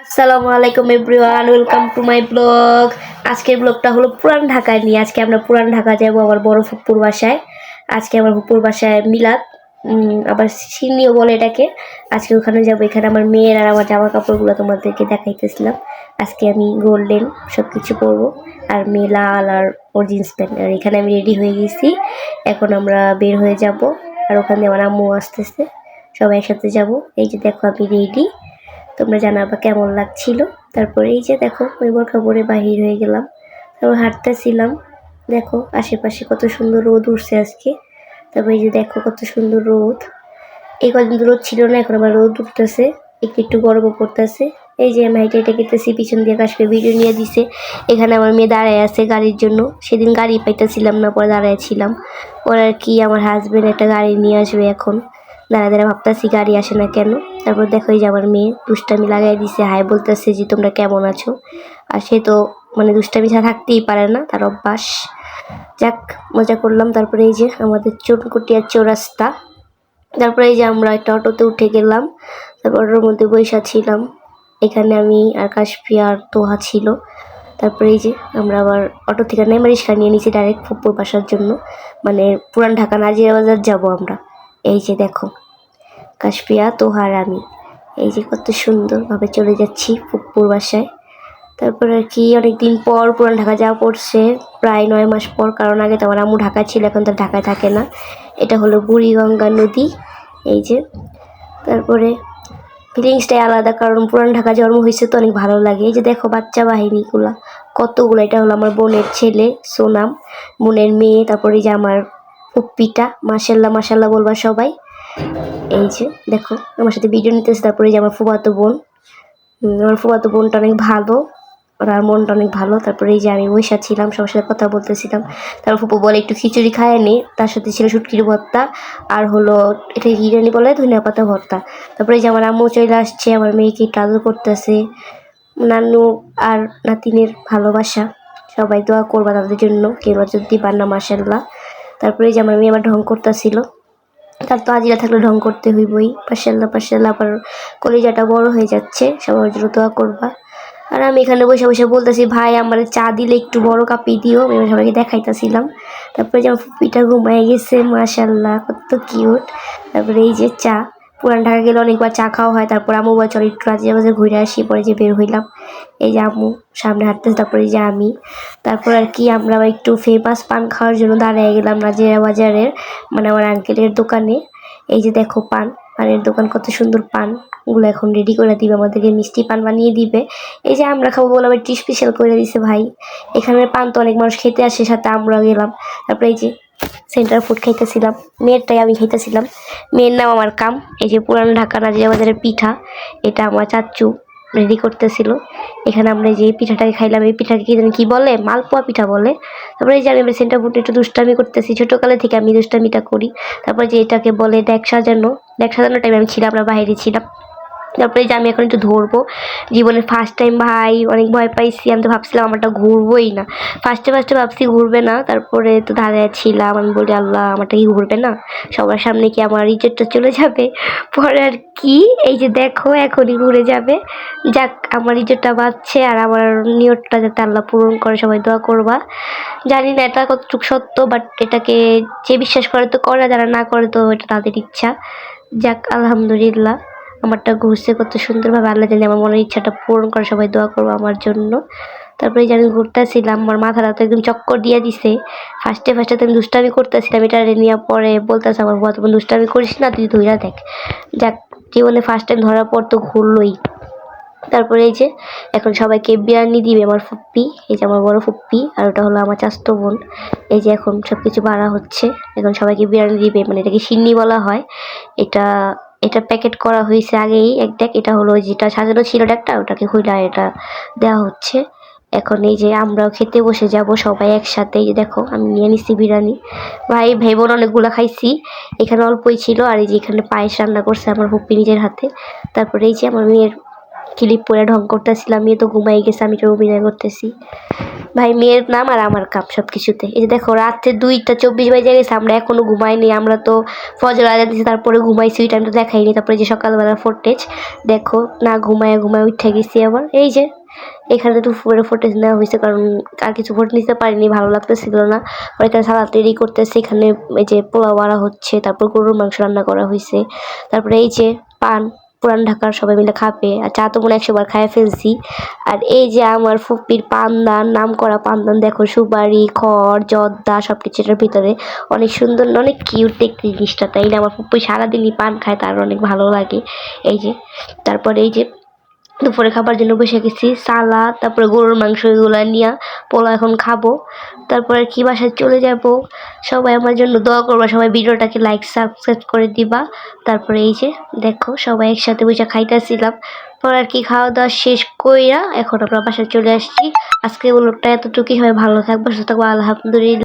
আসসালামু আলাইকুম everyone, welcome to my blog. আজকের ব্লগটা হলো পুরান ঢাকায় নিয়ে। আজকে আমরা পুরান ঢাকা যাব আমার বড় ফুপুর বাসায়। আজকে আমার ফুপুর বাসায় মিলাদ, আবার সিন্নিও বলে এটাকে। আজকে ওখানে যাব। এখানে আমার মেয়ের আর আমার জামা কাপড়গুলো তোমাদেরকে দেখাইতেছিলাম। আজকে আমি গোল্ডেন সব কিছু পরবো, আর মেয়ে লাল আর ওর জিন্স প্যান্ট। আর এখানে আমি রেডি হয়ে গেছি, এখন আমরা বের হয়ে যাব। আর ওখানে আমার আম্মু আসতেছে, সবাই একসাথে যাব। এই যে দেখো আমি রেডি, তোমরা জানাবা কেমন লাগছিল। তারপরে এই যে দেখো ওই বোরখা পরে বাহির হয়ে গেলাম। তারপর হাঁটতেছিলাম, দেখো আশেপাশে কত সুন্দর রোদ উঠছে আজকে। তারপরে এই যে দেখো কত সুন্দর রোদ। এই কদিন তো রোদ ছিল না, এখন আবার রোদ উঠতেছে, একটু একটু গরমও পড়তেছে। এই যে আমি হাইটে হেঁটে গেতেছি, পিছন দিয়ে কাশ্মীর ভিডিও নিয়ে দিছে। এখানে আমার মেয়ে দাঁড়ায় আছে গাড়ির জন্য। সেদিন গাড়ি পাইতেছিলাম না, পরে দাঁড়ায় ছিলাম। ওর আর কি আমার হাজবেন্ড একটা গাড়ি নিয়ে আসবে, এখন দাঁড়া দাঁড়া ভাবতেছি গাড়ি আসে না কেন। তারপর দেখো এই যে আমার মেয়ে দুষ্টামি লাগাই দিছে, হাই বলতেছে যে তোমরা কেমন আছো। আর সে তো মানে দুষ্টামি ছাড়া থাকতেই পারে না, তার অভ্যাস। যাক, মজা করলাম। তারপরে এই যে আমাদের চুনকুটিয়ার চৌরাস্তা। তারপরে এই যে আমরা একটা অটোতে উঠে গেলাম, তারপর অটোর মধ্যে বৈশা ছিলাম। এখানে আমি আর কাশফি আর তোহা ছিল। তারপরে এই যে আমরা আবার অটো থেকে নেমে রিক্সা নিয়ে নিয়েছি ডাইরেক্ট ফুপুর বাসার জন্য, মানে পুরান ঢাকা নাজিরা বাজার যাবো আমরা। এই যে দেখো কাশফিয়া, তোহার, আমি এই যে কত সুন্দরভাবে চলে যাচ্ছি ফুপুর বাসায়। তারপর আর কি অনেকদিন পর পুরান ঢাকা যাওয়া পড়ছে, প্রায় 9 মাস পর। কারণ আগে তো আমার আম্মু ঢাকায় ছিল, এখন তো ঢাকায় থাকে না। এটা হলো বুড়িগঙ্গা নদী, এই যে। তারপরে ফিলিংসটাই আলাদা, কারণ পুরান ঢাকা জন্ম হয়েছে তো অনেক ভালো লাগে। এই যে দেখো বাচ্চা বাহিনীগুলা কতগুলো। এটা হলো আমার বোনের ছেলে সোনাম, বোনের মেয়ে। তারপরে এই যে আমার ফুপ্পিটা, মাশাল্লাহ মাশাল্লাহ বলবা সবাই। এই যে দেখো আমার সাথে ভিডিও নিতেছে। তারপরে যে আমার ফুফাতো বোন, আমার ফুফাতো বোনটা অনেক ভালো, ওর আর মনটা অনেক ভালো। তারপরে এই যে আমি বৈশা ছিলাম, সবার সাথে কথা বলতেছিলাম। তারপর ফুপু বলে একটু খিচুড়ি খায় নি, তার সাথে ছিল শুটকির ভর্তা, আর হলো এটা হিরানি বলে ধনিয়া পাতা ভর্তা। তারপরে যে আমার আম্মু চলে আসছে, আমার মেয়েকে একটু আদর করতেছে। নানু আর নাতিনের ভালোবাসা, সবাই দোয়া করবা তাদের জন্য, কেউ যদি পার না, মাশাল্লাহ। তারপরে যে আমার মেয়ে আবার ঢং করতেছিল, তার তো আজিরা থাকলে ঢং করতে হইবই। মাশাল্লাহ মাশাল্লাহ, আবার কলিজাটা বড় হয়ে যাচ্ছে, সবার জন্য দোয়া করবা। আর আমি এখানে বসে বসে বলতেছি ভাই আমার চা দিলে একটু বড় কাপি দিও, আমি সবাইকে দেখাইতেছিলাম। তারপরে যেমন ফুপিটা ঘুমায় গেছে, মাশাল্লাহ কত কিউট। তারপরে এই যে চা, পুরান ঢাকা গেলে অনেকবার চা খাওয়া হয়। তারপর আম্মু বলছে একটু রাজিয়া বাজার ঘুরে আসি, পরে যে বের হইলাম। এই যে আম্মু সামনে হাঁটতেছে, তারপরে এই যে আমি। তারপর আর কি আমরা আবার একটু ফেমাস পান খাওয়ার জন্য দাঁড়িয়ে গেলাম নাজিরা বাজারের, মানে আমার আঙ্কেলের দোকানে। এই যে দেখো পানের দোকান, কত সুন্দর পানগুলো এখন রেডি করে দিবে আমাদেরকে, মিষ্টি পান বানিয়ে দিবে। এই যে আমরা খাবো বলে আবার একটু স্পেশাল করে দিছে ভাই। এখানের পান তো অনেক মানুষ খেতে আসে, সাথে আমরা গেলাম। তারপরে এই যে সেন্টার ফুড খাইতেছিলাম, মেয়েরটাই আমি খাইতেছিলাম। মেয়ের নাম আমার কাম। এই যে পুরান ঢাকা নাজিরা বাজারের পিঠা, এটা আমার চাচু রেডি করতেছিল। এখানে আমরা যে পিঠাটাকে খাইলাম, এই পিঠাকে কি জানি কি বলে, মালপোয়া পিঠা বলে। তারপরে এই যে আমি সেন্টার ফুড একটু দুষ্টামি করতেছি, ছোটোকালে থেকে আমি দুষ্টামিটা করি। তারপরে যে এটাকে বলে ডেক সাজানো, ডেক সাজানো টাইমে আমি ছিলাম না, বাইরে ছিলাম। তারপরে যে আমি এখন একটু ধরবো, জীবনের ফার্স্ট টাইম ভাই, অনেক ভয় পাইছি। আমি তো ভাবছিলাম আমারটা ঘুরবোই না, ফার্স্টে ফার্স্টে ভাবছি ঘুরবে না। তারপরে তো দাঁড়ায় ছিলাম, আমি বলি আল্লাহ আমারটা কি ঘুরবে না, সবার সামনে কি আমার ইজ্জতটা চলে যাবে। পরে আর কি এই যে দেখো এখনই ঘুরে যাবে। যাক, আমার ইজ্জতটা বাঁচছে, আর আমার নিয়তটা যাতে আল্লাহ পূরণ করে, সবাই দোয়া করবা। জানি না এটা কতটুকু সত্য, বাট এটাকে যে বিশ্বাস করে তো করে, যারা না করে তো এটা তাদের ইচ্ছা। যাক আলহামদুলিল্লাহ, আমারটা ঘুরছে কত সুন্দরভাবে। আল্লাহ জানি আমার মনের ইচ্ছাটা পূরণ করে, সবাই দোয়া করবো আমার জন্য। তারপরে যে আমি ঘুরতেছিলাম, আমার মাথাটা তো একদম চক্কর দিয়ে দিছে। ফার্স্টে ফার্স্টে তো আমি দুষ্টামি করতেছিলাম, এটা নিয়ে পরে বলতেছে আমার বউ তুমি দুষ্টামি করিস না, তুই ধইরা দেখ। যাক, জীবনে ফার্স্ট টাইম ধরার পর তো ঘুরলোই। তারপরে এই যে এখন সবাইকে বিরিয়ানি দিবে আমার ফুপ্পি, এই যে আমার বড় ফুপ্পি, আর ওটা হলো আমার চাচাতো বোন। এই যে এখন সব কিছু বাড়া হচ্ছে, এখন সবাইকে বিরিয়ানি দিবে, মানে এটাকে সিন্নি বলা হয়। এটা এটা প্যাকেট করা হয়েছে আগেই এক ডেক। এটা হলো যেটা সাজানো ছিল ডেকটা, ওটাকে খুইলা এটা দেওয়া হচ্ছে। এখন এই যে আমরাও খেতে বসে যাব সবাই একসাথে। এই যে দেখো আমি নিয়ে নিচ্ছি বিরিয়ানি, ভাই ভাই বোন অনেকগুলো খাইছি। এখানে অল্পই ছিল, আর এই যে এখানে পায়েস রান্না করছে আমার ফুপ্পি নিজের হাতে। তারপরে এই যে আমার মেয়ের ক্লিপ পরে ঢং করতেছিলাম, মেয়ে তো ঘুমাই গেছে, আমি তো অভিনয় করতেছি। ভাই মেয়ের নাম আর আমার কাপ সব কিছুতে। এই যে দেখো রাত্রে 2:24 বেজে গেছে, আমরা এখনো ঘুমাইনি। আমরা তো ফজর আজান দিয়েছি তারপরে ঘুমাইছি, ওই টাইমটা দেখাইনি। তারপরে যে সকালবেলা ফুটেজ দেখো, না ঘুমায় উঠে গেছি আবার। এই যে এখানে একটু ফুটেজ নেওয়া হয়েছে, কারণ আর কিছু ফুটেজ নিতে পারিনি, ভালো লাগতেছিল না। আর এখানে সালাদ রেডি করতেছে, এখানে এই যে পোলাও বাড়া হচ্ছে, তারপর গরুর মাংস রান্না করা হয়েছে। তারপরে এই যে পান, পুরান ঢাকার সবাই মিলে খাবে। আর চা তো মনে 100 বার খাইয়া ফেলছি। আর এই যে আমার ফুপির পানদান, নাম করা পানদান, দেখো সুপারি, খড়, জর্দা সব কিছু এটার ভিতরে। অনেক সুন্দর, অনেক কিউট দেখতে জিনিসটা, তাই না? আমার ফুপি সারাদিনই পান খায়, তার অনেক ভালো লাগে। এই যে তারপরে এই যে দুপুরে খাবার জন্য বসে গেছি, সালাদ, তারপরে গরুর মাংস, এগুলো নিয়ে পোলা এখন খাবো। তারপরে কি বাসায় চলে যাব। সবাই আমার জন্য দোয়া করবা, সবাই ভিডিওটাকে লাইক সাবস্ক্রাইব করে দিবা। তারপরে এই যে দেখো সবাই একসাথে বসে খাইতেছিলাম। পর আর কি খাওয়া দাওয়া শেষ কইরা এখন আমরা বাসায় চলে আসছি। আজকে ব্লগটা এতটুকুই হয়, ভালো থাকবো, সুস্থ থাকবো, আলহামদুলিল্লাহ।